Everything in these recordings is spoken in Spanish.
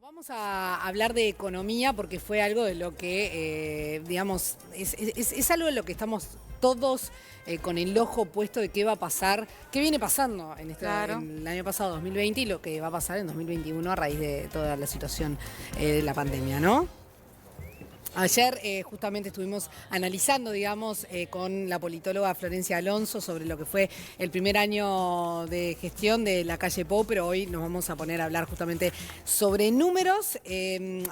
Vamos a hablar de economía porque fue algo de lo que, digamos, es algo de lo que estamos todos con el ojo puesto de qué va a pasar, qué viene pasando en en el año pasado, 2020, y lo que va a pasar en 2021 a raíz de toda la situación de la pandemia, ¿no? Ayer justamente estuvimos analizando, digamos, con la politóloga Florencia Alonso sobre lo que fue el primer año de gestión de la calle Pou, pero hoy nos vamos a poner a hablar justamente sobre números,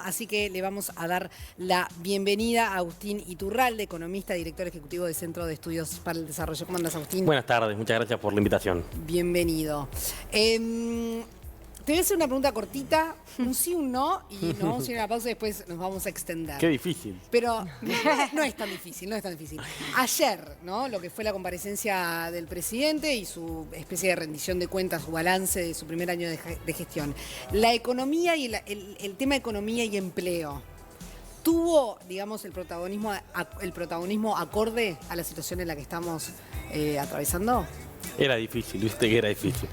así que le vamos a dar la bienvenida a Agustín Iturralde, economista, director ejecutivo del Centro de Estudios para el Desarrollo. ¿Cómo andas, Agustín? Buenas tardes, muchas gracias por la invitación. Bienvenido. Te voy a hacer una pregunta cortita, un sí, un no, y nos vamos a ir a la pausa y después nos vamos a extender. Qué difícil. Pero no es tan difícil, no es tan difícil. Ayer, ¿no? Lo que fue la comparecencia del presidente y su especie de rendición de cuentas, su balance de su primer año de gestión. La economía y el tema economía y empleo, ¿tuvo, digamos, el protagonismo acorde a la situación en la que estamos atravesando? Era difícil, viste que era difícil.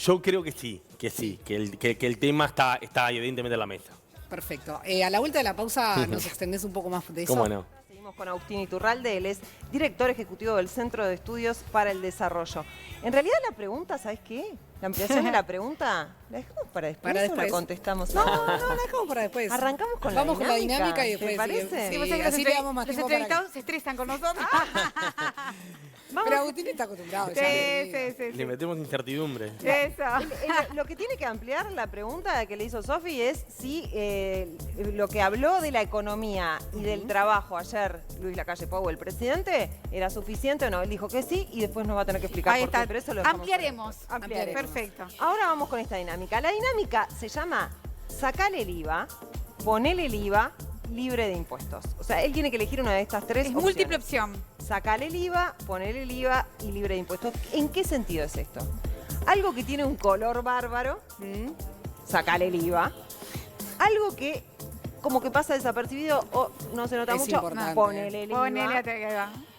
Yo creo que sí, que el tema está evidentemente en la mesa. Perfecto. A la vuelta de la pausa nos extendés un poco más de eso. ¿Cómo no? Seguimos con Agustín Iturralde, él es director ejecutivo del Centro de Estudios para el Desarrollo. En realidad la pregunta, ¿sabes qué? La ampliación de la pregunta, ¿la dejamos para después, ¿Para después? o la contestamos? No, la dejamos para después. Arrancamos con Vamos la dinámica y después ¿te parece? sí, Vos sabés que así le damos más los tiempo para entrevistados se estresan con nosotros. Pero Agustín está acostumbrado. Sí, ya sí. Le metemos incertidumbre. Eso. Lo que tiene que ampliar la pregunta que le hizo Sofi es si lo que habló de la economía y del trabajo ayer Luis Lacalle Pou, el presidente, era suficiente o no. Él dijo que sí y después nos va a tener que explicar Ahí por qué. está. Pero eso lo dejamos Ampliaremos. para después. Ampliaremos. Perfecto. Ahora vamos con esta dinámica. La dinámica se llama sacale el IVA, ponele el IVA, libre de impuestos. O sea, él tiene que elegir una de estas tres Es opciones. múltiple opción. Sacale el IVA, ponele el IVA y libre de impuestos. ¿En qué sentido es esto? Algo que tiene un color bárbaro, sacale el IVA. Algo que como que pasa desapercibido o no se nota Es mucho, importante. ponele el IVA. Ponele.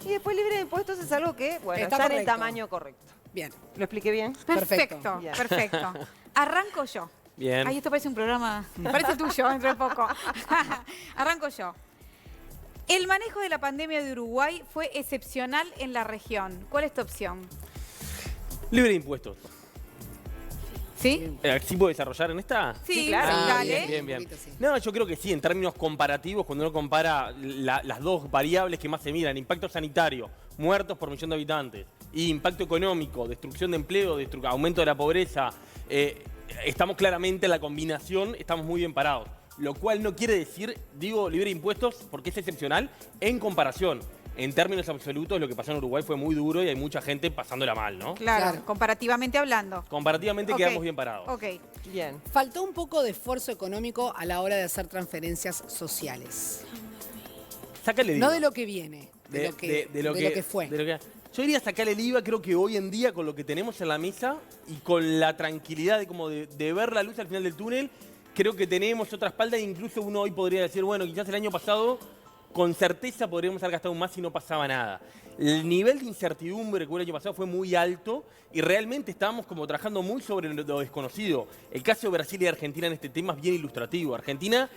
Y después libre de impuestos es algo que, bueno, Está está en el correcto. tamaño correcto. Bien. ¿Lo expliqué bien? Perfecto. Bien. Perfecto. Arranco yo. Bien. Ay, esto parece un programa. Parece tuyo dentro de poco. Arranco yo. El manejo de la pandemia de Uruguay fue excepcional en la región. ¿Cuál es tu opción? Libre de impuestos. ¿Sí? ¿Sí puedo desarrollar en esta? Sí, claro. dale. Bien. Un poquito, sí. No, yo creo que sí, en términos comparativos, cuando uno compara las dos variables que más se miran, impacto sanitario, muertos por millón de habitantes, y impacto económico, destrucción de empleo, aumento de la pobreza, estamos claramente en la combinación, estamos muy bien parados. Lo cual no quiere decir, digo, libre de impuestos porque es excepcional en comparación. En términos absolutos, lo que pasó en Uruguay fue muy duro y hay mucha gente pasándola mal, ¿no? Claro, comparativamente hablando. Comparativamente Ok. quedamos bien parados. Ok. Bien. Faltó un poco de esfuerzo económico a la hora de hacer transferencias sociales. Sácale No de lo que viene, de lo que fue. Yo diría sacarle el IVA, creo que hoy en día con lo que tenemos en la mesa y con la tranquilidad de ver la luz al final del túnel, creo que tenemos otra espalda e incluso uno hoy podría decir, bueno, quizás el año pasado con certeza podríamos haber gastado más si no pasaba nada. El nivel de incertidumbre que hubo el año pasado fue muy alto y realmente estábamos como trabajando muy sobre lo desconocido. El caso de Brasil y Argentina en este tema es bien ilustrativo. Argentina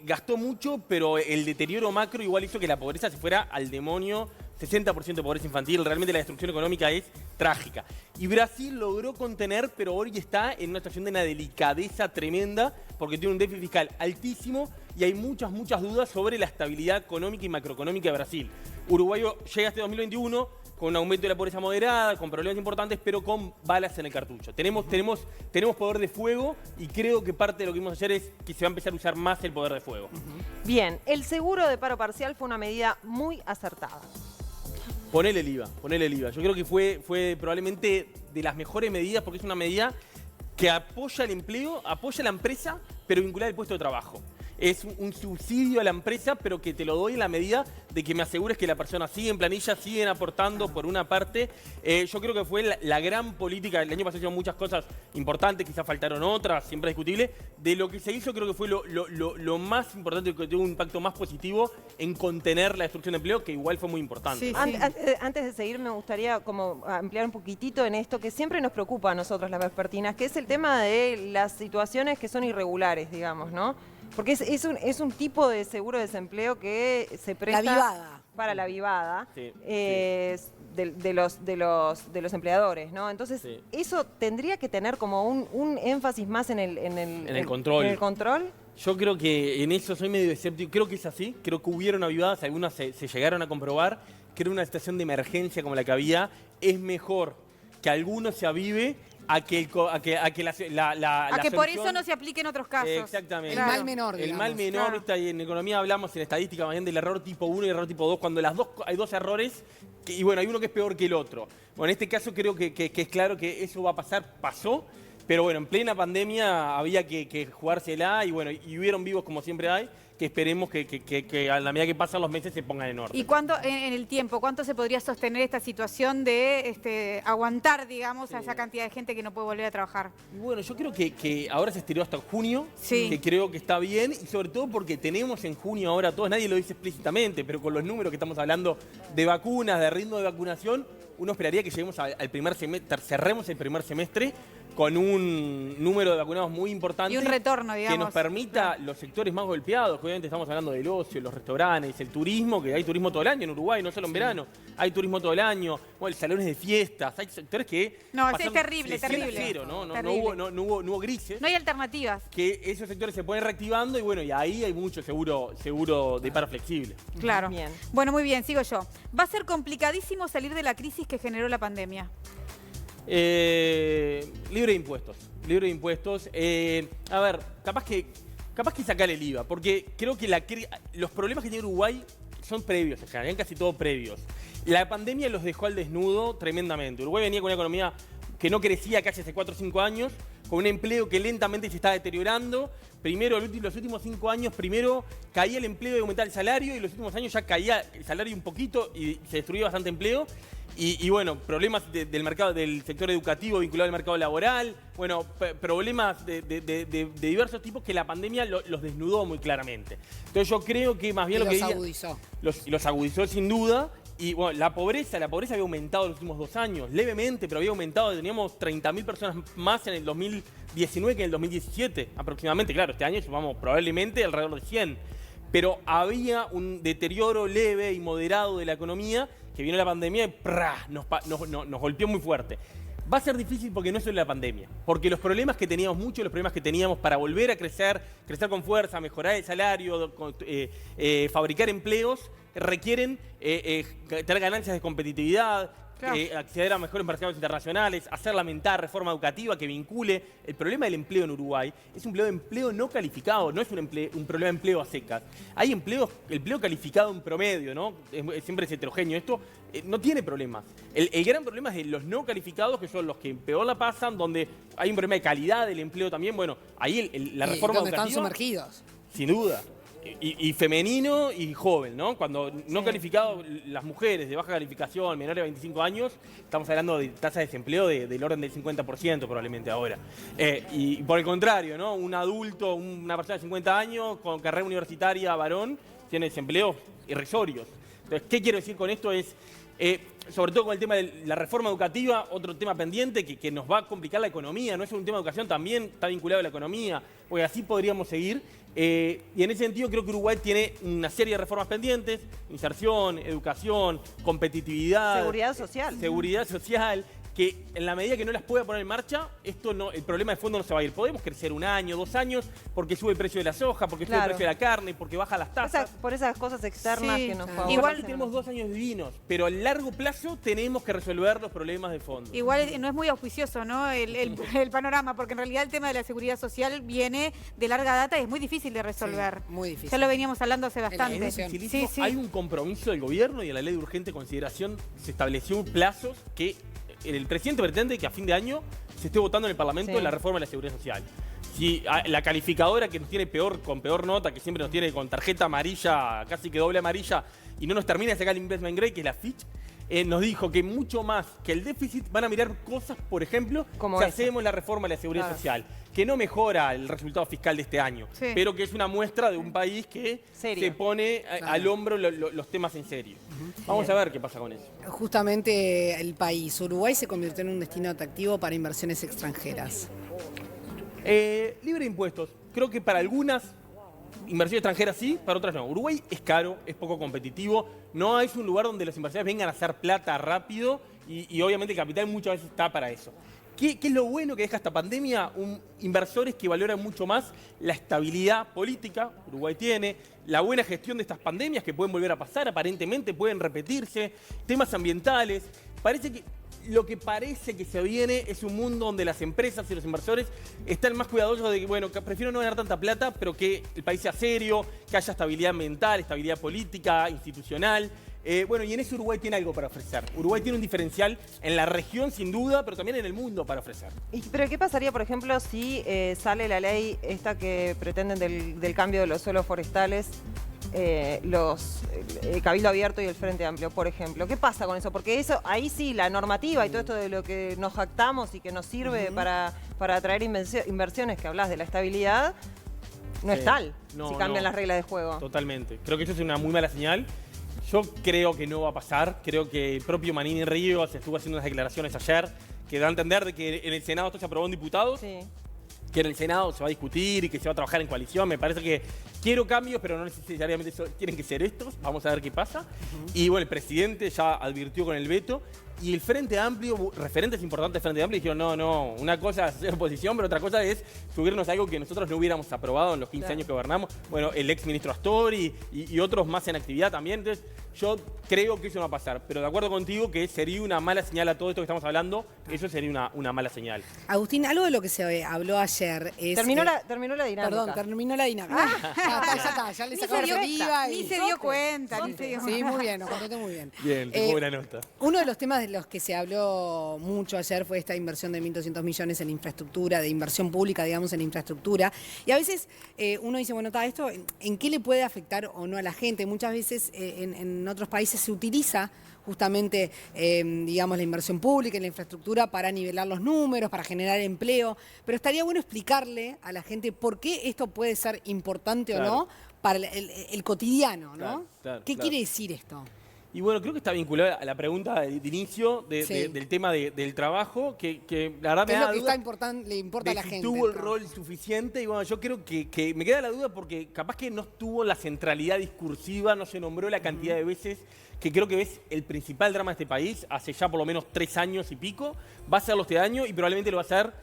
gastó mucho, pero el deterioro macro igual hizo que la pobreza se fuera al demonio. 60% de pobreza infantil, realmente la destrucción económica es trágica. Y Brasil logró contener, pero hoy está en una situación de una delicadeza tremenda, porque tiene un déficit fiscal altísimo y hay muchas dudas sobre la estabilidad económica y macroeconómica de Brasil. Uruguay llega este 2021 con un aumento de la pobreza moderada, con problemas importantes, pero con balas en el cartucho. Tenemos poder de fuego y creo que parte de lo que vimos ayer es que se va a empezar a usar más el poder de fuego. Bien, el seguro de paro parcial fue una medida muy acertada. Ponele el IVA. Yo creo que fue probablemente de las mejores medidas porque es una medida que apoya el empleo, apoya la empresa, pero vinculada al puesto de trabajo. es un subsidio a la empresa, pero que te lo doy en la medida de que me asegures que la persona sigue en planilla, siguen aportando por una parte. Yo creo que fue la gran política. El año pasado hicieron muchas cosas importantes, quizás faltaron otras, siempre discutible. De lo que se hizo, creo que fue lo más importante, que tuvo un impacto más positivo en contener la destrucción de empleo, que igual fue muy importante. Sí, sí. Antes de seguir, me gustaría como ampliar un poquitito en esto que siempre nos preocupa a nosotros las vespertinas, que es el tema de las situaciones que son irregulares, digamos, ¿no? Porque es un tipo de seguro de desempleo que se presta La vivada. para la vivada Sí, de los empleadores, ¿no? Entonces, Sí. eso tendría que tener como un énfasis más en el control. En el control. Yo creo que en eso soy medio escéptico. Creo que es así. Creo que hubieron avivadas, algunas se llegaron a comprobar. Creo que una situación de emergencia como la que había es mejor que alguno se avive a que la que por solución- eso no se aplique en otros casos. Exactamente. El mal menor, El digamos. mal menor, Claro. ¿viste? Y en economía hablamos en estadística más bien del error tipo 1 y error tipo 2, cuando hay dos errores, y bueno, hay uno que es peor que el otro. Bueno, en este caso creo que es claro que eso va a pasar, pasó, pero bueno, en plena pandemia había que jugársela y bueno, y hubieron vivos como siempre hay, que esperemos que a la medida que pasan los meses se pongan en orden. ¿Y cuánto, en el tiempo, cuánto se podría sostener esta situación de aguantar, digamos, a esa cantidad de gente que no puede volver a trabajar? Y bueno, yo creo que ahora se estiró hasta junio, Sí. que creo que está bien, y sobre todo porque tenemos en junio ahora todos, nadie lo dice explícitamente, pero con los números que estamos hablando de vacunas, de ritmo de vacunación, uno esperaría que lleguemos al primer semestre, cerremos el primer semestre con un número de vacunados muy importante. Y un retorno, digamos. Que nos permita los sectores más golpeados, que obviamente estamos hablando del ocio, los restaurantes, el turismo, que hay turismo todo el año en Uruguay, no solo en verano, hay turismo todo el año, bueno, salones de fiestas, hay sectores que... No, es pasaron terrible, de 100 a terrible. 0, ¿no? Terrible. No hubo grises. No hay alternativas. Que esos sectores se pueden reactivando y bueno, y ahí hay mucho seguro de paro flexible. Claro. Bien. Bueno, muy bien, sigo yo. Va a ser complicadísimo salir de la crisis que generó la pandemia. Libre de impuestos. Libre de impuestos. A ver, capaz que sacar el IVA, porque creo que los problemas que tiene Uruguay son previos, en general, casi todos previos. La pandemia los dejó al desnudo tremendamente. Uruguay venía con una economía que no crecía casi hace 4 o 5 años, con un empleo que lentamente se está deteriorando. Primero, los últimos 5 años, primero caía el empleo y aumentaba el salario, y los últimos años ya caía el salario un poquito y se destruía bastante empleo. Y bueno, problemas del mercado, del sector educativo vinculado al mercado laboral, bueno, problemas de diversos tipos que la pandemia los desnudó muy claramente. Entonces yo creo que más bien Y lo que los diría- agudizó. los agudizó sin duda. Y bueno, la pobreza había aumentado en los últimos 2 años, levemente, pero había aumentado. Teníamos 30.000 personas más en el 2019 que en el 2017, aproximadamente. Claro, este año vamos probablemente alrededor de 100. Pero había un deterioro leve y moderado de la economía que vino la pandemia y ¡prá! Nos golpeó muy fuerte. Va a ser difícil porque no es solo la pandemia, porque los problemas que teníamos para volver a crecer con fuerza, mejorar el salario, fabricar empleos, requieren tener ganancias de competitividad, Claro. acceder a mejores mercados internacionales, hacer lamentar reforma educativa que vincule. El problema del empleo en Uruguay es un empleo no calificado, no es un problema de empleo a secas. Hay empleo calificado en promedio, ¿no? Siempre es heterogéneo. Esto no tiene problemas. El gran problema es de los no calificados, que son los que peor la pasan, donde hay un problema de calidad del empleo también. Bueno, ahí la reforma donde están educativa, sumergidos. sin duda. Y femenino y joven, ¿no? Cuando no calificado, las mujeres de baja calificación, menores de 25 años, estamos hablando de tasa de desempleo del orden del 50% probablemente ahora. Y por el contrario, ¿no? Un adulto, una persona de 50 años con carrera universitaria, varón, tiene desempleos irrisorios. Entonces, ¿qué quiero decir con esto? Es, sobre todo con el tema de la reforma educativa, otro tema pendiente que nos va a complicar la economía. No es un tema de educación, también está vinculado a la economía, porque así podríamos seguir. Y en ese sentido creo que Uruguay tiene una serie de reformas pendientes: inserción, educación, competitividad, seguridad social, que en la medida que no las pueda poner en marcha, el problema de fondo no se va a ir. Podemos crecer 1 año, 2 años, porque sube el precio de la soja, porque sube el precio de la carne, porque baja las tasas. Por esas cosas externas Sí. que nos Igual favorecen. Igual tenemos 2 años divinos, pero a largo plazo tenemos que resolver los problemas de fondo. Igual no es muy auspicioso, ¿no? El panorama, porque en realidad el tema de la seguridad social viene de larga data y es muy difícil de resolver. Sí, muy difícil. Ya lo veníamos hablando hace la bastante. discusión. Dificilísimo. Sí, sí. Hay un compromiso del gobierno y en la ley de urgente consideración se estableció plazos que el presidente pretende que a fin de año se esté votando en el Parlamento Sí. la reforma de la seguridad social. si la calificadora que nos tiene con peor nota, que siempre nos tiene con tarjeta amarilla, casi que doble amarilla, y no nos termina de sacar el investment grade, que es la Fitch, nos dijo que mucho más que el déficit van a mirar cosas, por ejemplo, como si hacemos la reforma de la seguridad social, que no mejora el resultado fiscal de este año, pero que es una muestra de un país que se pone al hombro los temas en serio. Vamos a ver qué pasa con eso. Justamente el país, Uruguay, se convirtió en un destino atractivo para inversiones extranjeras. Libre de impuestos. Creo que para algunas inversiones extranjeras sí, para otras no. Uruguay es caro, es poco competitivo, no es un lugar donde los inversores vengan a hacer plata rápido y obviamente el capital muchas veces está para eso. ¿Qué es lo bueno que deja esta pandemia? Inversores que valoran mucho más la estabilidad política, Uruguay tiene, la buena gestión de estas pandemias que pueden volver a pasar, aparentemente pueden repetirse, temas ambientales. Lo que parece que se viene es un mundo donde las empresas y los inversores están más cuidadosos de que, bueno, que prefiero no ganar tanta plata, pero que el país sea serio, que haya estabilidad mental, estabilidad política, institucional. Bueno, y en eso Uruguay tiene algo para ofrecer. Uruguay tiene un diferencial en la región, sin duda, pero también en el mundo para ofrecer. ¿Pero qué pasaría, por ejemplo, si sale la ley esta que pretenden del cambio de los suelos forestales, Cabildo Abierto y el Frente Amplio, por ejemplo? ¿Qué pasa con eso? Porque eso, ahí sí, la normativa y todo esto de lo que nos jactamos y que nos sirve para atraer inversiones, que hablas de la estabilidad, no es tal si cambian las reglas de juego. Totalmente. Creo que eso es una muy mala señal. Yo creo que no va a pasar. Creo que el propio Manini Ríos estuvo haciendo unas declaraciones ayer que da a entender de que en el Senado esto se aprobó en diputados, que en el Senado se va a discutir y que se va a trabajar en coalición. Me parece que quiero cambios, pero no necesariamente tienen que ser estos. Vamos a ver qué pasa. Y bueno, el presidente ya advirtió con el veto. Y el Frente Amplio, referentes importantes del Frente Amplio, dijeron, no, una cosa es ser oposición, pero otra cosa es subirnos a algo que nosotros no hubiéramos aprobado en los 15 años que gobernamos. Bueno, el ex ministro Astori y otros más en actividad también. Entonces, yo creo que eso no va a pasar. Pero de acuerdo contigo que sería una mala señal a todo esto que estamos hablando, eso sería una mala señal. Agustín, algo de lo que se habló ayer es... Terminó la dinámica. Perdón, terminó la dinámica. Ya le sacamos el IVA. Ni se dio cuenta. Sí, muy bien, nos contaste muy bien. Bien, tengo buena nota. Uno de los temas de los que se habló mucho ayer fue esta inversión de 1.200 millones en infraestructura, de inversión pública, digamos, en infraestructura. Y a veces uno dice, bueno, ¿esto en qué le puede afectar o no a la gente? Muchas veces en otros países se utiliza justamente, digamos, la inversión pública en la infraestructura para nivelar los números, para generar empleo. Pero estaría bueno explicarle a la gente por qué esto puede ser importante o no para el cotidiano, ¿no? ¿Qué quiere decir esto? Y bueno, creo que está vinculado a la pregunta de inicio del tema del trabajo, que la verdad me da la duda le importa a la gente. Tuvo el rol suficiente y bueno, yo creo que me queda la duda porque capaz que no tuvo la centralidad discursiva, no se nombró la cantidad de veces que creo que es el principal drama de este país, hace ya por lo menos 3 años y pico, va a serlo este año y probablemente lo va a hacer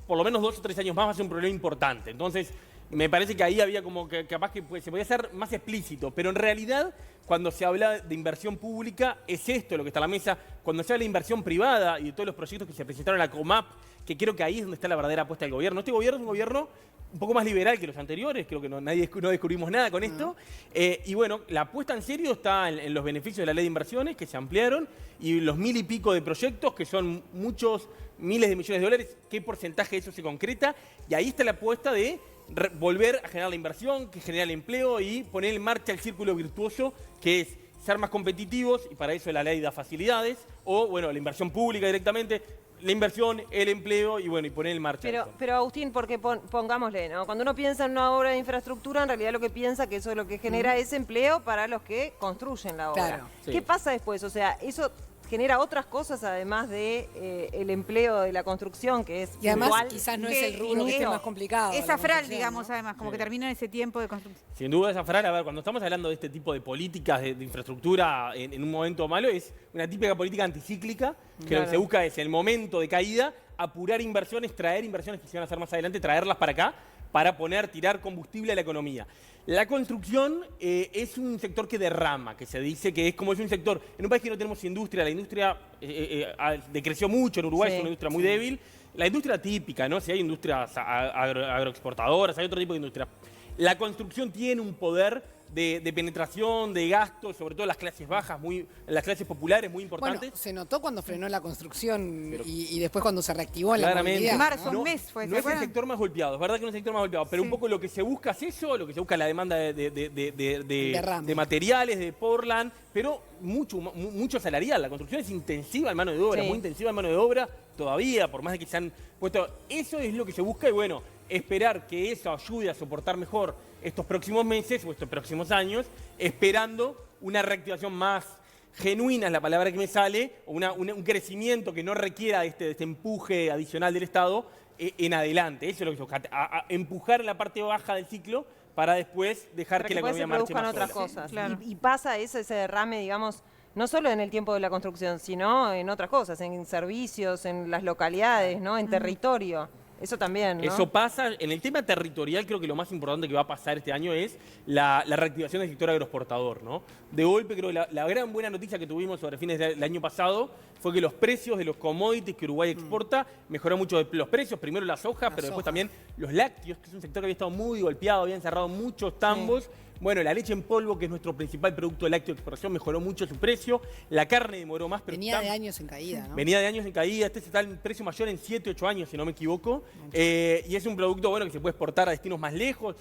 por lo menos 2 o 3 años más, va a ser un problema importante. Entonces, me parece que ahí había como que capaz que se podía ser más explícito, pero en realidad cuando se habla de inversión pública es esto lo que está en la mesa. Cuando se habla de inversión privada y de todos los proyectos que se presentaron en la COMAP, que creo que ahí es donde está la verdadera apuesta del gobierno. Este gobierno es un gobierno un poco más liberal que los anteriores, creo que no descubrimos nada con esto. Y bueno, la apuesta en serio está en los beneficios de la ley de inversiones que se ampliaron y los 1000 y pico de proyectos, que son muchos miles de millones de dólares, qué porcentaje de eso se concreta. Y ahí está la apuesta de volver a generar la inversión, que genera el empleo y poner en marcha el círculo virtuoso, que es ser más competitivos, y para eso la ley da facilidades, o bueno, la inversión pública directamente, la inversión, el empleo y bueno, y poner en marcha. Pero Agustín, porque pongámosle, ¿no? Cuando uno piensa en una obra de infraestructura, en realidad lo que piensa que eso es lo que genera es empleo para los que construyen la obra. Claro. ¿Qué pasa después? O sea, eso genera otras cosas además de el empleo de la construcción, que es y además igual, quizás no es el rubro que esté más complicado. Es afral, digamos, ¿no? Además, como que termina en ese tiempo de construcción. Sin duda es afral. A ver, cuando estamos hablando de este tipo de políticas de infraestructura en un momento malo, es una típica política anticíclica, que lo que se busca es el momento de caída, apurar inversiones, traer inversiones que se van a hacer más adelante, traerlas para acá, para tirar combustible a la economía. La construcción es un sector que derrama, que se dice que es como es un sector. En un país que no tenemos industria, la industria decreció mucho en Uruguay, es una industria muy débil. La industria típica, ¿no? Si hay industrias agroexportadoras, hay otro tipo de industria. La construcción tiene un poder de penetración, de gastos, sobre todo en las clases bajas, en las clases populares, muy importantes. Bueno, se notó cuando frenó la construcción y después cuando se reactivó en la Claramente. movilidad. Marzo, ¿no? un mes fue, ¿se No es el acuerdan? sector más golpeado, es verdad que no es el sector más golpeado, pero Sí. un poco lo que se busca es eso, lo que se busca es la demanda Derrame. de materiales, de Portland, pero mucho salarial. La construcción es intensiva en mano de obra, Sí. muy intensiva en mano de obra todavía, por más de que se han puesto... Eso es lo que se busca y bueno, esperar que eso ayude a soportar mejor estos próximos meses o estos próximos años, esperando una reactivación más genuina, es la palabra que me sale, o un crecimiento que no requiera este empuje adicional del Estado en adelante. Eso es lo que se busca, empujar en la parte baja del ciclo para después dejar Para que la después economía se marche produzcan más otras sola. cosas. claro. Y pasa ese derrame, digamos, no solo en el tiempo de la construcción, sino en otras cosas, en servicios, en las localidades, ¿no? En territorio. Eso también, ¿no? Eso pasa, en el tema territorial creo que lo más importante que va a pasar este año es la reactivación del sector agroexportador, ¿no? De golpe creo que la gran buena noticia que tuvimos sobre fines del año pasado fue que los precios de los commodities que Uruguay exporta mejoraron mucho los precios, primero la soja, pero después también los lácteos, que es un sector que había estado muy golpeado, habían cerrado muchos tambos. Bueno, la leche en polvo, que es nuestro principal producto lácteo de exportación, mejoró mucho su precio. La carne demoró más, pero Venía de años en caída, ¿no? venía de años en caída. Este está en precio mayor en 7, 8 años, si no me equivoco. Y es un producto bueno que se puede exportar a destinos más lejos.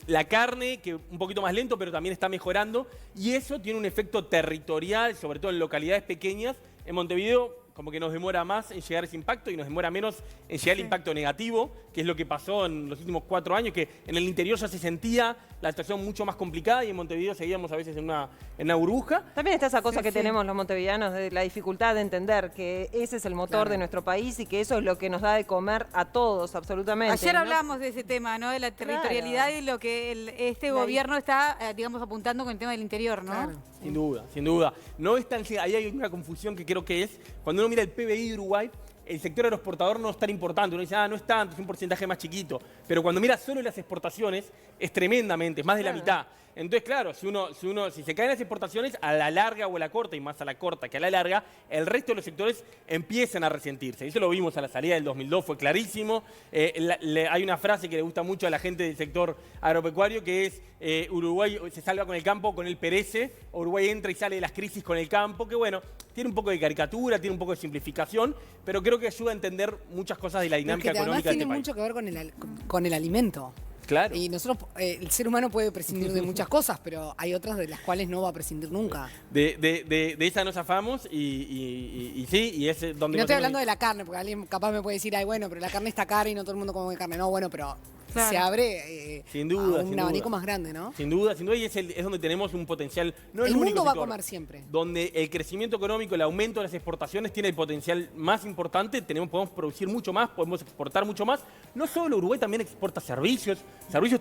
La carne, que un poquito más lento, pero también está mejorando. Y eso tiene un efecto territorial, sobre todo en localidades pequeñas. En Montevideo, como que nos demora más en llegar ese impacto y nos demora menos en llegar el impacto negativo, que es lo que pasó en los últimos 4 años, que en el interior ya se sentía la situación mucho más complicada y en Montevideo seguíamos a veces en una burbuja. También está esa cosa Sí, que sí. tenemos los montevideanos de la dificultad de entender que ese es el motor Claro. de nuestro país y que eso es lo que nos da de comer a todos, absolutamente. Ayer ¿no? hablábamos de ese tema, ¿no? De la territorialidad y lo que este gobierno está, digamos, apuntando con el tema del interior, ¿no? Claro. Sin duda, sin duda. No es tan, ahí hay una confusión que creo que es, cuando uno mira el PBI de Uruguay, el sector agroexportador no es tan importante. Uno dice, no es tanto, es un porcentaje más chiquito. Pero cuando mira solo las exportaciones, es tremendamente, es más de la mitad. Entonces, claro, si se caen las exportaciones, a la larga o a la corta, y más a la corta que a la larga, el resto de los sectores empiezan a resentirse. Eso lo vimos a la salida del 2002, fue clarísimo. Hay una frase que le gusta mucho a la gente del sector agropecuario, que es Uruguay se salva con el campo, con él perece. Uruguay entra y sale de las crisis con el campo, que bueno, tiene un poco de caricatura, tiene un poco de simplificación, pero creo que ayuda a entender muchas cosas de la Pero es dinámica que además económica de tiene este país. mucho que ver con el alimento. Claro. Y nosotros, el ser humano puede prescindir de muchas cosas, pero hay otras de las cuales no va a prescindir nunca. De esa nos zafamos y sí, y es donde... Y no estoy nosotros- hablando de la carne, porque alguien capaz me puede decir, ay, bueno, pero la carne está cara y no todo el mundo come carne. No, bueno, pero Claro. se abre Sin duda, a un sin abanico duda. más grande, ¿no? Sin duda, y es donde tenemos un potencial... No El único mundo va a sector, comer siempre. Donde el crecimiento económico, el aumento de las exportaciones tiene el potencial más importante. Podemos producir mucho más, podemos exportar mucho más. No solo Uruguay también exporta servicios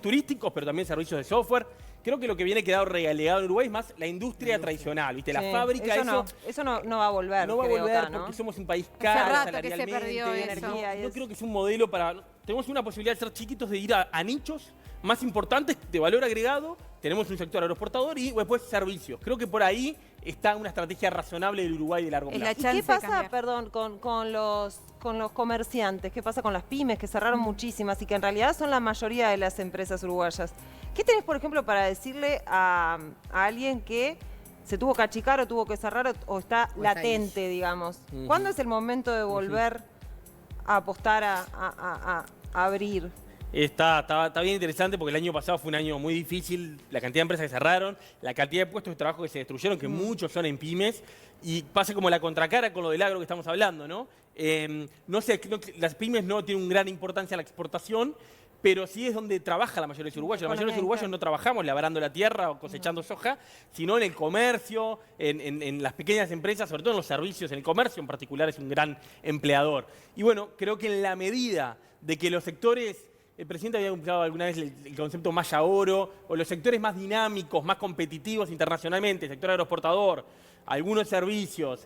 turísticos, pero también servicios de software. Creo que lo que viene quedado relegado en Uruguay es más la industria tradicional, ¿viste? La Sí, fábrica, eso no va a volver. no va a creo, volver acá, ¿no? porque somos un país caro rato que se salarialmente. perdió eso. Energía y No eso. creo que sea un modelo para... Tenemos una posibilidad de ser chiquitos, de ir a nichos más importantes de valor agregado. Tenemos un sector agroexportador y después servicios. Creo que por ahí está una estrategia razonable del Uruguay de largo Es la plazo. ¿Y chance qué de pasa, cambiar. perdón, con los comerciantes? ¿Qué pasa con las pymes que cerraron muchísimas y que en realidad son la mayoría de las empresas uruguayas? ¿Qué tenés, por ejemplo, para decirle a alguien que se tuvo que achicar o tuvo que cerrar o está está latente, digamos? Ujú. ¿Cuándo es el momento de volver a apostar a abrir? Está bien interesante porque el año pasado fue un año muy difícil, la cantidad de empresas que cerraron, la cantidad de puestos de trabajo que se destruyeron, que muchos son en pymes, y pasa como la contracara con lo del agro que estamos hablando, ¿no? Las pymes no tienen una gran importancia en la exportación, pero sí es donde trabaja la mayoría de los uruguayos. La mayoría de los uruguayos no trabajamos labrando la tierra o cosechando soja, sino en el comercio, en las pequeñas empresas, sobre todo en los servicios, en el comercio en particular es un gran empleador. Y bueno, creo que en la medida de que los sectores... El presidente había empleado alguna vez el concepto malla oro, o los sectores más dinámicos, más competitivos internacionalmente, el sector agroexportador, algunos servicios,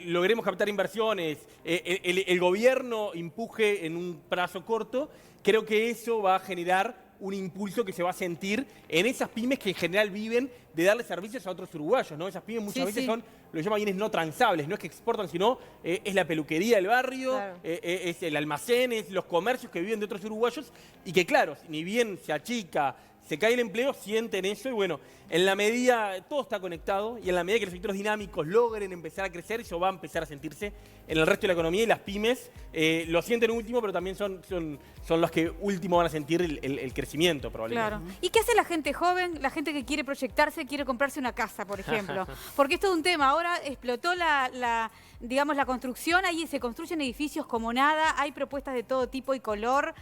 logremos captar inversiones, el gobierno empuje en un plazo corto, creo que eso va a generar un impulso que se va a sentir en esas pymes que en general viven de darle servicios a otros uruguayos, ¿no? Esas pymes muchas Sí, veces sí. son lo llama bienes no transables, no es que exportan, sino es la peluquería del barrio, Claro. es el almacén, es los comercios que viven de otros uruguayos y que claro, ni bien se achica, se cae el empleo, sienten eso y bueno, en la medida, todo está conectado y en la medida que los sectores dinámicos logren empezar a crecer, eso va a empezar a sentirse en el resto de la economía y las pymes lo sienten último, pero también son los que último van a sentir el crecimiento probablemente. Claro. ¿Y qué hace la gente joven, la gente que quiere proyectarse, quiere comprarse una casa, por ejemplo? Porque esto es un tema, ahora explotó digamos, la construcción, ahí se construyen edificios como nada, hay propuestas de todo tipo y color,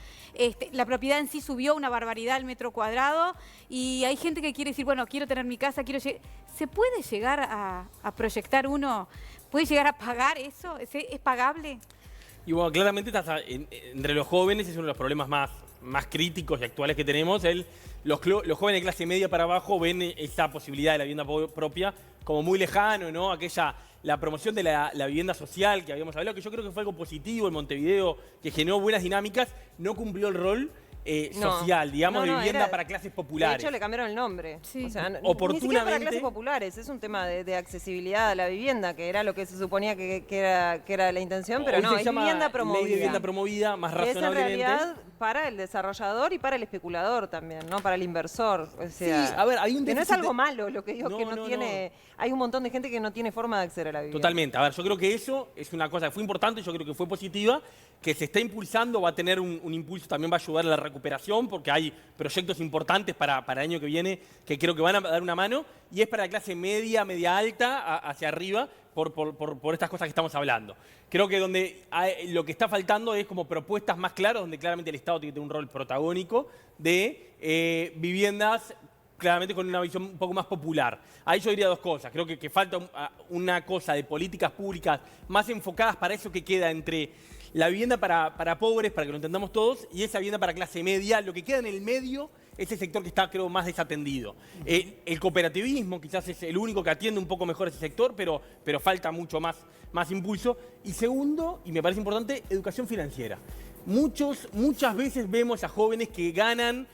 la propiedad en sí subió una barbaridad al metro cuadrado y hay gente que quiere decir, bueno, quiero tener mi casa, ¿Se puede llegar a proyectar uno? ¿Puede llegar a pagar eso? ¿Es pagable? Y bueno, claramente entre los jóvenes es uno de los problemas más críticos y actuales que tenemos. Los jóvenes de clase media para abajo ven esa posibilidad de la vivienda propia como muy lejano, ¿no? La promoción de la vivienda social que habíamos hablado, que yo creo que fue algo positivo en Montevideo, que generó buenas dinámicas, no cumplió el rol social, digamos, de vivienda para clases populares. De hecho, le cambiaron el nombre. Sí. O sea, ni Oportunamente, siquiera para clases populares. Es un tema de accesibilidad a la vivienda, que era lo que se suponía que era la intención, pero Hoy no, se es llama vivienda promovida. Ley de vivienda promovida, más Que es en razonablemente. realidad para el desarrollador y para el especulador también, ¿no? Para el inversor. O sea, Sí, a ver, hay un que no es déficit algo malo, lo que digo, No, que no no, tiene... Hay un montón de gente que no tiene forma de acceder a la vivienda. Totalmente. A ver, yo creo que eso es una cosa que fue importante, yo creo que fue positiva, que se está impulsando, va a tener un impulso, también va a ayudar a la recuperación, porque hay proyectos importantes para el año que viene que creo que van a dar una mano, y es para la clase media, media alta, hacia arriba, por estas cosas que estamos hablando. Creo que lo que está faltando es como propuestas más claras, donde claramente el Estado tiene que tener un rol protagónico de viviendas claramente con una visión un poco más popular. Ahí yo diría dos cosas. Creo que falta una cosa de políticas públicas más enfocadas para eso que queda entre la vivienda para pobres, para que lo entendamos todos, y esa vivienda para clase media. Lo que queda en el medio es el sector que está, creo, más desatendido. El cooperativismo quizás es el único que atiende un poco mejor ese sector, pero falta mucho más impulso. Y segundo, y me parece importante, educación financiera. Muchas veces vemos a jóvenes que ganan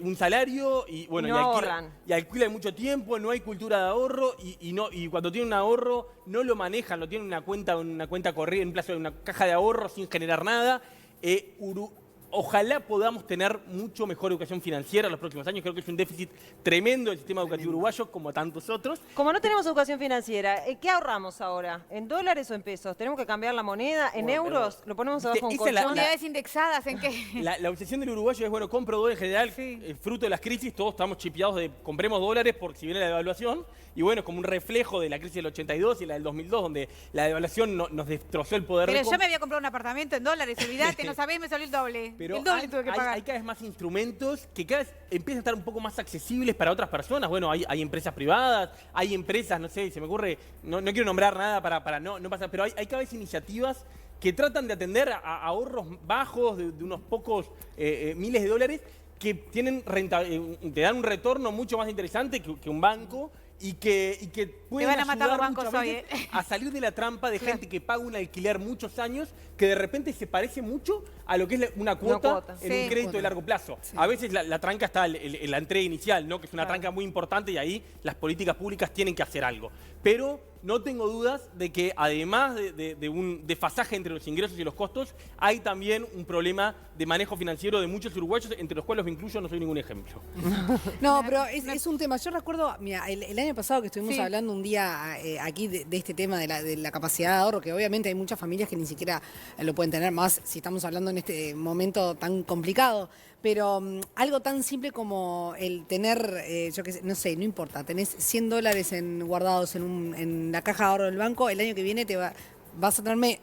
un salario y bueno, no ahorran. Y alquilan mucho tiempo, no hay cultura de ahorro y cuando tienen un ahorro no lo manejan, lo tienen en una cuenta corriente, en un plazo de una caja de ahorro sin generar nada. Ojalá podamos tener mucho mejor educación financiera en los próximos años. Creo que es un déficit tremendo del sistema educativo uruguayo, como tantos otros. Como no tenemos educación financiera, ¿qué ahorramos ahora? ¿En dólares o en pesos? ¿Tenemos que cambiar la moneda? ¿En euros? ¿Lo ponemos abajo un Esa es colchón? ¿Unidades indexadas en qué? La obsesión del uruguayo es, bueno, compro dólares en general, Sí. fruto de las crisis, todos estamos chipeados de compremos dólares porque si viene la devaluación, y bueno, es como un reflejo de la crisis del 82 y la del 2002, donde la devaluación nos destrozó el poder Pero de yo me había comprado un apartamento en dólares, olvidate, no sabés, me salió el doble. Pero el doble tuve que pagar. hay cada vez más instrumentos que cada vez empiezan a estar un poco más accesibles para otras personas. Bueno, hay empresas privadas, hay empresas, no sé, se me ocurre, no quiero nombrar nada para no pasar, pero hay cada vez iniciativas que tratan de atender a ahorros bajos de unos pocos miles de dólares que te dan un retorno mucho más interesante que un banco y que pueden van a matar los ayudar bancos muchas hoy, veces a salir de la trampa de gente que paga un alquiler muchos años que de repente se parece mucho a lo que es una cuota en Sí. un crédito de largo plazo. A veces la tranca está en la entrega inicial, ¿no? Que es una tranca muy importante y ahí las políticas públicas tienen que hacer algo. Pero no tengo dudas de que además de un desfasaje entre los ingresos y los costos, hay también un problema de manejo financiero de muchos uruguayos, entre los cuales me incluyo, no soy ningún ejemplo. No, pero es un tema. Yo recuerdo, mira, el año pasado que estuvimos Sí. hablando un día aquí de este tema de la capacidad de ahorro, que obviamente hay muchas familias que ni siquiera lo pueden tener, más si estamos hablando en este momento tan complicado. Pero algo tan simple como el tener, yo qué sé, no sé, no importa, tenés $100 guardados en la caja de ahorro del banco, el año que viene vas a tenerme,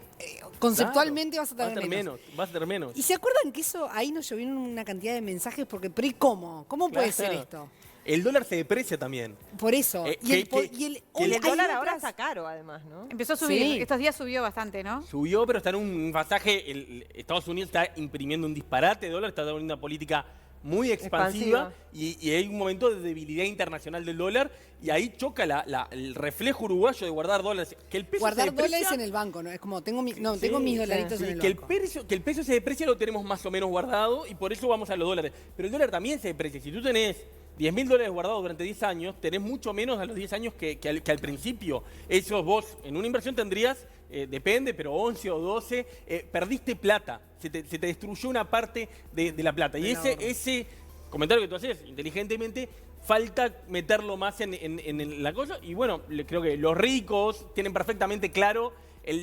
conceptualmente Claro, vas a tener menos. vas a tener menos. ¿Y se acuerdan que eso ahí nos llovieron una cantidad de mensajes? Porque, pero ¿y cómo? ¿Cómo puede ser Claro. esto? El dólar se deprecia también. Por eso. Que el El dólar ahora otras- está caro, además, ¿no? Empezó a subir, Sí. estos días subió bastante, ¿no? Subió, pero está en un pasaje. Estados Unidos está imprimiendo un disparate de dólar, está dando una política muy expansiva y hay un momento de debilidad internacional del dólar y ahí choca el reflejo uruguayo de guardar dólares. Que el peso Guardar se deprecia, dólares en el banco, ¿no? Es como, tengo mis Sí, dolaritos sí, en el que banco. que el peso se deprecia lo tenemos más o menos guardado y por eso vamos a los dólares. Pero el dólar también se deprecia. Si tú tenés $10.000 guardados durante 10 años, tenés mucho menos a los 10 años que al principio. Eso vos en una inversión tendrías, depende, pero 11 o 12, perdiste plata. Se te destruyó una parte de la plata. Y ese comentario que tú haces, inteligentemente, falta meterlo más en la cosa. Y bueno, creo que los ricos tienen perfectamente claro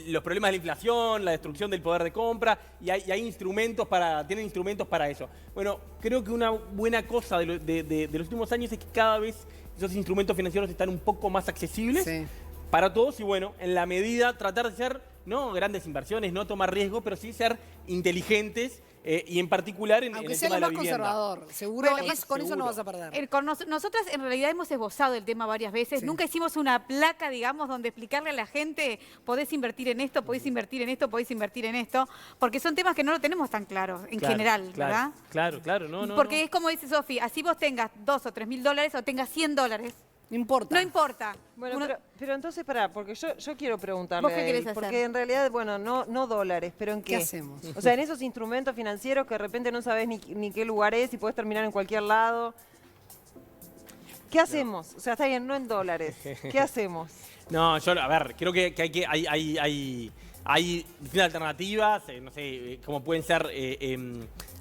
los problemas de la inflación, la destrucción del poder de compra, y hay instrumentos tienen instrumentos para eso. Bueno, creo que una buena cosa de los últimos años es que cada vez esos instrumentos financieros están un poco más accesibles para todos, y bueno, en la medida tratar de ser, no grandes inversiones, no tomar riesgo, pero sí ser inteligentes, y en particular en el tema de la vivienda. Conservador, seguro, Bueno, con eso no vas a perder. Nosotras en realidad hemos esbozado el tema varias veces. Nunca hicimos una placa, digamos, donde explicarle a la gente, podés invertir en esto, podés invertir en esto, podés invertir en esto, porque son temas que no lo tenemos tan claros en general, ¿verdad? Claro. Porque es como dice Sofi, así vos tengas $2 o $3.000 o tengas $100. No importa. No importa. Bueno, pero entonces, pará, porque yo quiero preguntarle. ¿Vos qué querés hacer? Porque en realidad, bueno, no dólares, pero ¿en qué? ¿Qué hacemos? O sea, en esos instrumentos financieros que de repente no sabés ni qué lugar es y podés terminar en cualquier lado. ¿Qué hacemos? O sea, está bien, no en dólares. ¿Qué hacemos? No, a ver, creo que hay distintas alternativas, no sé, como pueden ser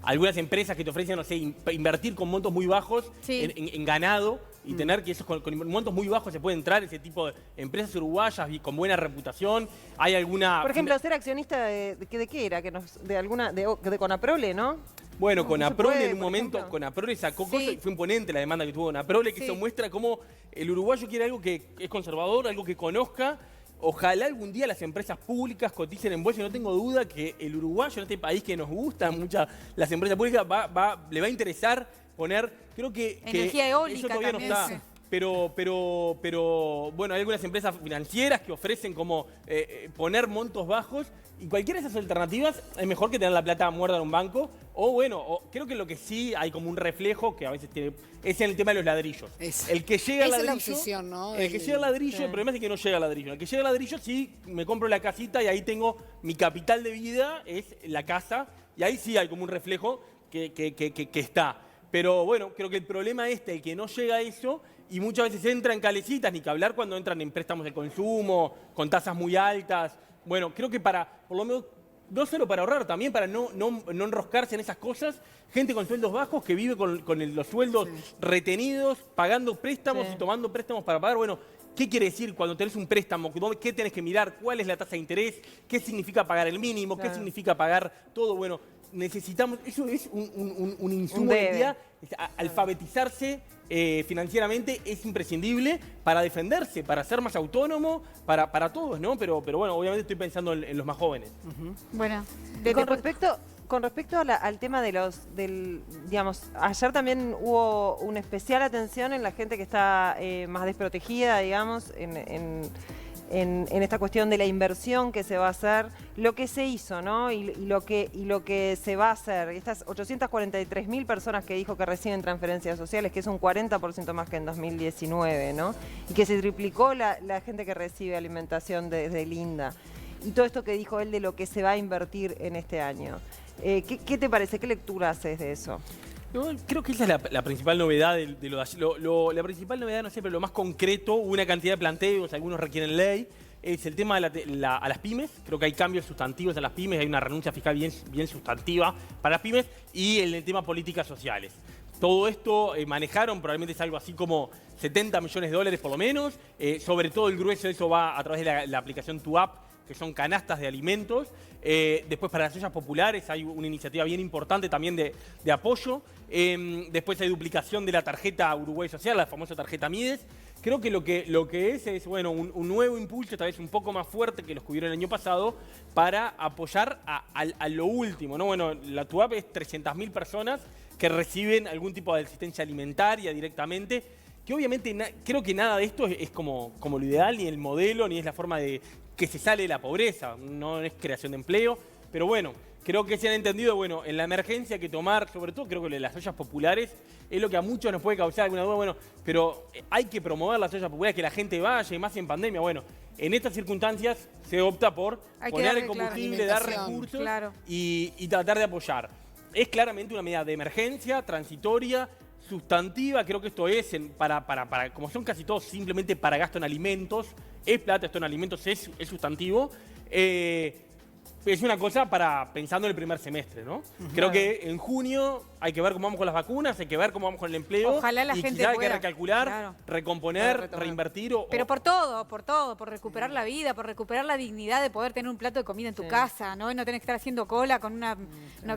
algunas empresas que te ofrecen, no sé, invertir con montos muy bajos en ganado y tener que esos con montos muy bajos se puede entrar ese tipo de empresas uruguayas con buena reputación. Hay alguna... Por ejemplo, ser accionista de qué era, de Conaprole, ¿no? Bueno, Conaprole en un por momento, ejemplo. Conaprole sacó cosas y fue imponente la demanda que tuvo Conaprole, que eso muestra cómo el uruguayo quiere algo que es conservador, algo que conozca. Ojalá algún día las empresas públicas coticen en bolsa. No tengo duda que el uruguayo, en este país que nos gustan muchas las empresas públicas, le va a interesar poner, creo que energía eólica eso todavía también, no está. sí. Pero bueno, hay algunas empresas financieras que ofrecen como poner montos bajos, y cualquiera de esas alternativas es mejor que tener la plata muerta en un banco. O bueno, creo que lo que sí hay como un reflejo que a veces es en el tema de los ladrillos. El que llega al ladrillo, es la obsesión, ¿no? El que llega al ladrillo, el problema es que no llega al ladrillo. El que llega al ladrillo sí me compro la casita y ahí tengo mi capital de vida, es la casa, y ahí sí hay como un reflejo que está. Pero bueno, creo que el problema es el que no llega a eso, y muchas veces entra en calecitas, ni que hablar cuando entran en préstamos de consumo, con tasas muy altas. Bueno, creo que por lo menos, no solo para ahorrar, también para no enroscarse en esas cosas, gente con sueldos bajos que vive con los sueldos retenidos, pagando préstamos y tomando préstamos para pagar. Bueno, ¿qué quiere decir cuando tenés un préstamo? ¿Qué tenés que mirar? ¿Cuál es la tasa de interés? ¿Qué significa pagar el mínimo? ¿Qué significa pagar todo? Bueno, necesitamos, eso es un insumo hoy en día. Alfabetizarse financieramente es imprescindible para defenderse, para ser más autónomo, para todos, ¿no? Pero bueno, obviamente estoy pensando en los más jóvenes. Bueno, Con respecto al tema digamos, ayer también hubo una especial atención en la gente que está más desprotegida, digamos, en esta cuestión de la inversión que se va a hacer, lo que se hizo, ¿no? Y lo que se va a hacer. Estas 843.000 personas que dijo que reciben transferencias sociales, que es un 40% más que en 2019, ¿no? Y que se triplicó la gente que recibe alimentación desde el INDA. Y todo esto que dijo él de lo que se va a invertir en este año. ¿Qué te parece? ¿Qué lectura haces de eso? No, creo que esa es la principal novedad de lo de ayer. La principal novedad, no sé, pero lo más concreto, una cantidad de planteos, algunos requieren ley, es el tema a las pymes. Creo que hay cambios sustantivos a las pymes, hay una renuncia fiscal bien sustantiva para las pymes, y el tema políticas sociales. Todo esto manejaron, probablemente es algo así como $70 millones por lo menos. Sobre todo el grueso de eso va a través de la aplicación TuApp, que son canastas de alimentos. Después para las ollas populares hay una iniciativa bien importante también de apoyo. Después hay duplicación de la tarjeta Uruguay Social, la famosa tarjeta Mides. Creo que lo que es bueno, un nuevo impulso, tal vez un poco más fuerte que los que hubieron el año pasado, para apoyar a lo último, ¿no? Bueno, la TuApp es 300.000 personas que reciben algún tipo de asistencia alimentaria directamente, que obviamente creo que nada de esto es como lo ideal, ni el modelo, ni es la forma de que se sale de la pobreza, no es creación de empleo, pero bueno, creo que se han entendido, bueno, en la emergencia que tomar, sobre todo creo que las ollas populares, es lo que a muchos nos puede causar alguna duda, bueno, pero hay que promover las ollas populares, que la gente vaya, y más en pandemia, bueno, en estas circunstancias se opta por poner el combustible, dar recursos y tratar de apoyar. Es claramente una medida de emergencia, transitoria, sustantiva, creo que esto es, como son casi todos simplemente para gasto en alimentos, es plata, esto en alimentos es sustantivo. Es una cosa para pensando en el primer semestre, ¿no? Creo que en junio hay que ver cómo vamos con las vacunas, hay que ver cómo vamos con el empleo. Ojalá la y gente quizá hay que pueda, recalcular, claro, recomponer, reinvertir. Pero por todo, por recuperar la vida, por recuperar la dignidad de poder tener un plato de comida en tu casa, ¿no? Y no tener que estar haciendo cola con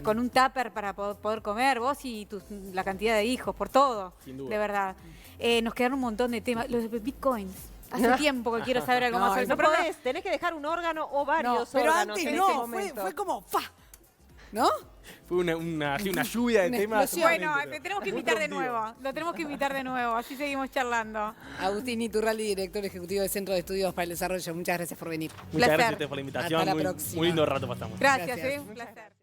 con un tupper para poder comer, vos y la cantidad de hijos, por todo, Sin duda. de verdad. Nos quedaron un montón de temas. Los bitcoins. Hace tiempo que quiero saber algo más sobre eso. No podés, tenés que dejar un órgano o varios pero órganos antes en no, ese momento. fue como ¡fa! ¿No? Fue una lluvia de Una temas. explosión. Bueno, totalmente, te tenemos que muy invitar de productivo. nuevo. Lo tenemos que invitar de nuevo. Así seguimos charlando. Agustín Iturralde, director ejecutivo del Centro de Estudios para el Desarrollo. Muchas gracias por venir. Muchas Placer. gracias a ustedes por la invitación. Hasta la muy, próxima. muy lindo rato pasamos. Gracias, Gracias. un placer.